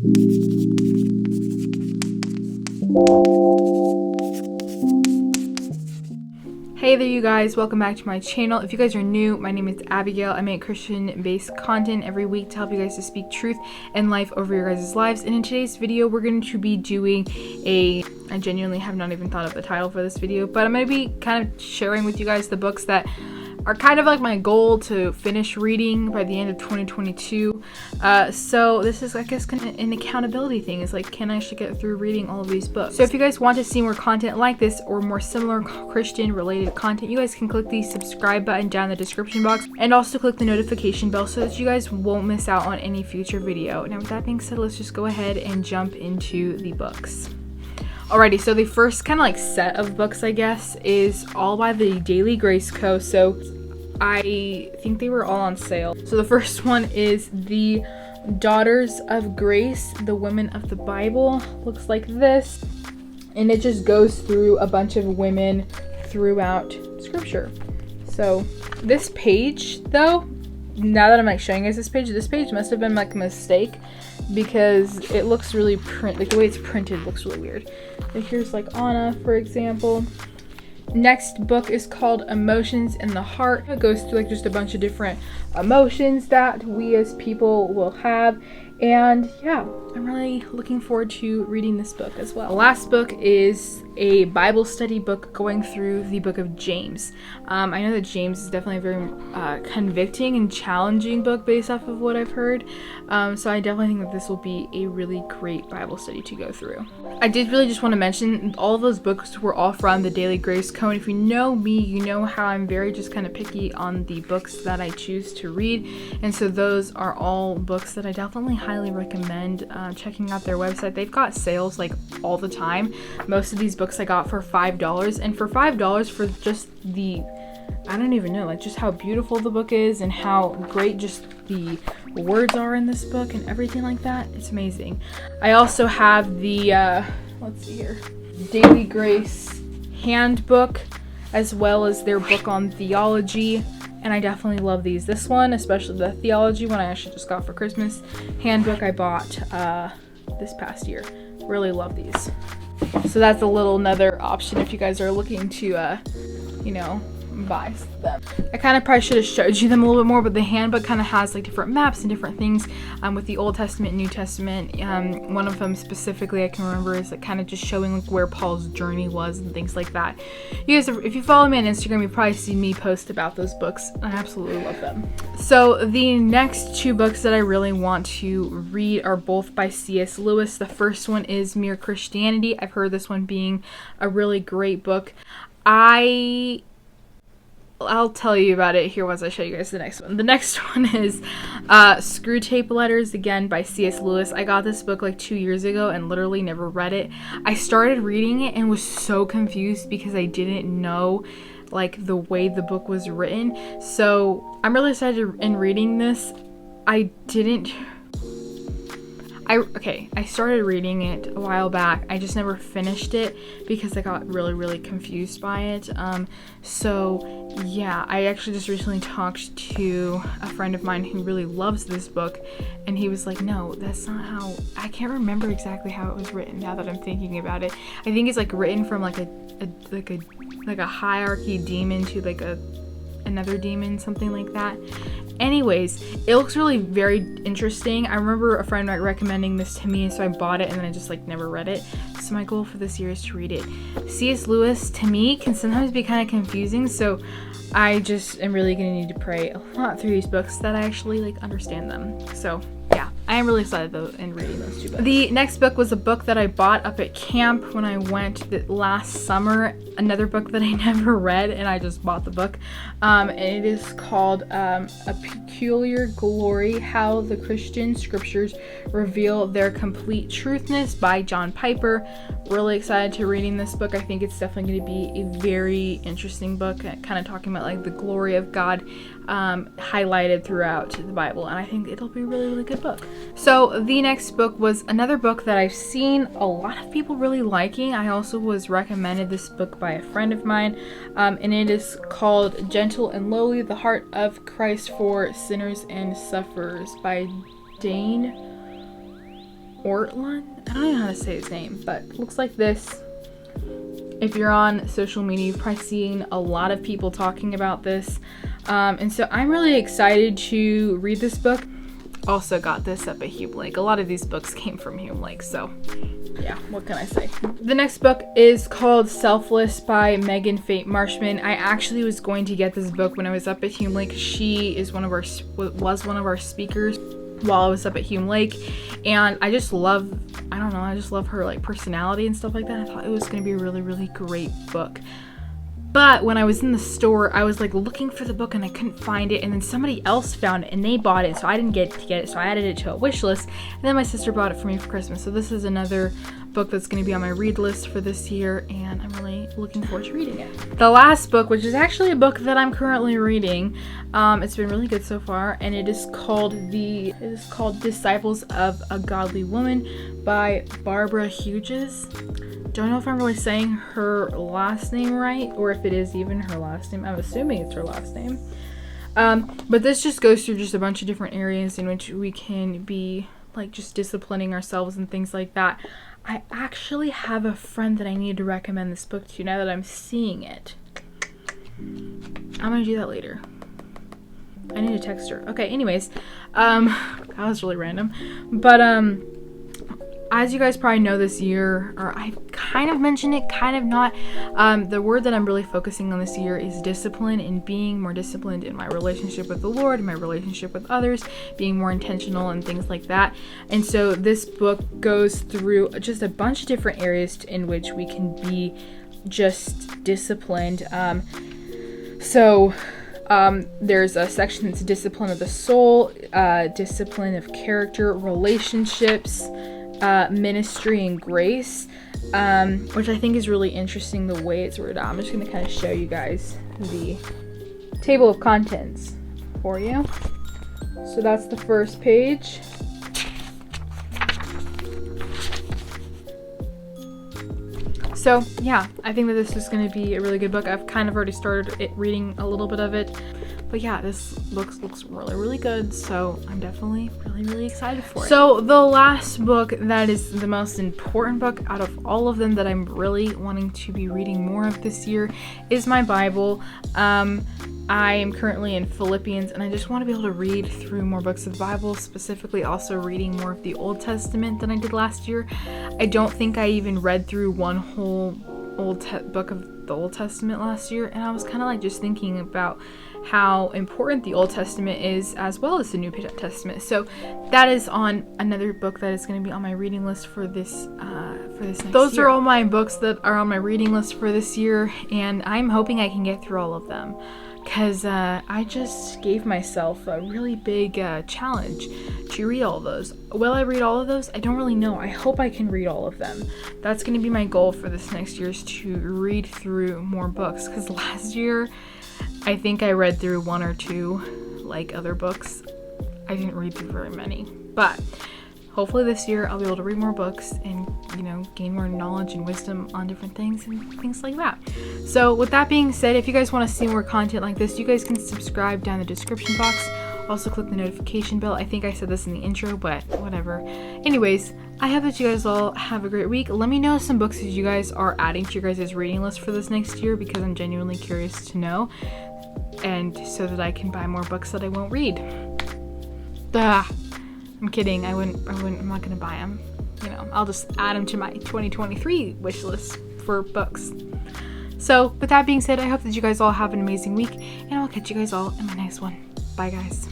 Hey there you guys, welcome back to my channel. If you guys are new, my name is Abigail. I make Christian-based content every week to help you guys to speak truth and life over your guys' lives. And in today's video, we're going to be doing I genuinely have not even thought of the title for this video, but I'm going to be kind of sharing with you guys the books that are kind of like my goal to finish reading by the end of 2022. So this is, I guess, kind of an accountability thing. It's like, can I actually get through reading all of these books? So if you guys want to see more content like this or more similar Christian related content, you guys can click the subscribe button down in the description box and also click the notification bell so that you guys won't miss out on any future video. Now with that being said, let's just go ahead and jump into the books. Alrighty, so the first kind of like set of books, I guess, is all by the Daily Grace Co. So I think they were all on sale. So the first one is the Daughters of Grace, the Women of the Bible. Looks like this. And it just goes through a bunch of women throughout scripture. So this page, though, now that I'm like showing you guys this page must have been like a mistake because it looks really like the way it's printed looks really weird. But here's like Anna, for example. Next book is called Emotions in the Heart. It goes through like just a bunch of different emotions that we as people will have. And yeah, I'm really looking forward to reading this book as well. The last book is a Bible study book going through the book of James. I know that James is definitely a very convicting and challenging book based off of what I've heard. So I definitely think that this will be a really great Bible study to go through. I did really just want to mention all of those books were all from the Daily Grace Co. And if you know me, you know how I'm very just kind of picky on the books that I choose to read. And so those are all books that I definitely highly recommend checking out their website. They've got sales like all the time. Most of these books I got for $5, and for $5 for just the, I don't even know, like just how beautiful the book is and how great just the words are in this book and everything like that. It's amazing. I also have the let's see here, Daily Grace Handbook, as well as their book on theology. And I definitely love these. This one, especially the theology one, I actually just got for Christmas. Handbook I bought this past year. Really love these. So that's a little another option if you guys are looking to, you know, buy them. I kind of probably should have showed you them a little bit more, but the handbook kind of has like different maps and different things with the Old Testament and New Testament. One of them specifically I can remember is like kind of just showing like where Paul's journey was and things like that. You guys, if you follow me on Instagram, you've probably seen me post about those books. I absolutely love them. So the next two books that I really want to read are both by C.S. Lewis. The first one is Mere Christianity. I've heard this one being a really great book. I'll tell you about it here once I show you guys the next one. The next one is Screw Tape Letters, again by C.S. Lewis. I got this book like 2 years ago and literally never read it. I started reading it and was so confused because I didn't know like the way the book was written. So I'm really excited in reading this. I started reading it a while back. I just never finished it because I got really confused by it. So yeah, I actually just recently talked to a friend of mine who really loves this book, and he was like, no, that's not how, I can't remember exactly how it was written now that I'm thinking about it. I think it's like written from like a hierarchy demon to like another demon, something like that. Anyways, it looks really very interesting. I remember a friend recommending this to me, so I bought it and then I just like never read it. So my goal for this year is to read it. C.S. Lewis to me can sometimes be kind of confusing, so I just am really gonna need to pray a lot through these books that I actually like understand them. So yeah, I am really excited though in reading those two books. The next book was a book that I bought up at camp when I went last summer. Another book that I never read, and I just bought the book. And it is called A Peculiar Glory: How the Christian Scriptures Reveal Their Complete Truthness by John Piper. Really excited to reading this book. I think it's definitely going to be a very interesting book, kind of talking about like the glory of God highlighted throughout the Bible, and I think it'll be a really good book. So the next book was another book that I've seen a lot of people really liking. I also was recommended this book by a friend of mine, and it is called Gentle and Lowly: The Heart of Christ for Sinners and Sufferers by Dane. Ortland. I don't know how to say his name, but it looks like this. If you're on social media, you've probably seen a lot of people talking about this. And so I'm really excited to read this book. Also got this up at Hume Lake. A lot of these books came from Hume Lake, so yeah, what can I say? The next book is called Selfless by Megan Fate Marshman. I actually was going to get this book when I was up at Hume Lake. She is was one of our speakers while I was up at Hume Lake, and I just love her like personality and stuff like that. I thought it was going to be a really, really great book. But when I was in the store, I was like looking for the book and I couldn't find it, and then somebody else found it and they bought it, so I didn't get to get it, so I added it to a wish list, and then my sister bought it for me for Christmas. So this is another book that's going to be on my read list for this year, and I'm really looking forward to reading it. The last book, which is actually a book that I'm currently reading, it's been really good so far, and it is called Disciples of a Godly Woman by Barbara Hughes. Don't know if I'm really saying her last name right, or if it is even her last name. I'm assuming it's her last name. But this just goes through just a bunch of different areas in which we can be like just disciplining ourselves and things like that. I actually have a friend that I need to recommend this book to now that I'm seeing it. I'm gonna do that later. I need to text her. Okay, anyways, that was really random. But as you guys probably know, this year, or I kind of mentioned it, kind of not, the word that I'm really focusing on this year is discipline, and being more disciplined in my relationship with the Lord, my relationship with others, being more intentional and things like that. And so this book goes through just a bunch of different areas in which we can be just disciplined. There's a section that's discipline of the soul, discipline of character, relationships, ministry and grace, which I think is really interesting the way it's worded. I'm just going to kind of show you guys the table of contents for you. So that's the first page. So yeah, I think that this is going to be a really good book. I've kind of already started reading a little bit of it. But yeah, this looks really, really good, so I'm definitely really, really excited for it. So the last book that is the most important book out of all of them that I'm really wanting to be reading more of this year is my Bible. I am currently in Philippians, and I just want to be able to read through more books of the Bible, specifically also reading more of the Old Testament than I did last year. I don't think I even read through one whole book of the Old Testament last year, and I was kind of like just thinking about how important the Old Testament is as well as the New Testament. So that is on another book that is going to be on my reading list for this next year. Those are all my books that are on my reading list for this year, and I'm hoping I can get through all of them, because I just gave myself a really big challenge to read all of those. Will I read all of those? I don't really know. I hope I can read all of them. That's going to be my goal for this next year, is to read through more books, because last year I think I read through one or two like other books. I didn't read through very many, but hopefully this year I'll be able to read more books and, gain more knowledge and wisdom on different things and things like that. So with that being said, if you guys want to see more content like this, you guys can subscribe down in the description box. Also click the notification bell. I think I said this in the intro, but whatever. Anyways, I hope that you guys all have a great week. Let me know some books that you guys are adding to your guys' reading list for this next year, because I'm genuinely curious to know, and so that I can buy more books that I won't read. I'm kidding. I'm not gonna buy them. I'll just add them to my 2023 wish list for books. So with that being said, I hope that you guys all have an amazing week, and I'll catch you guys all in my next one. Bye guys.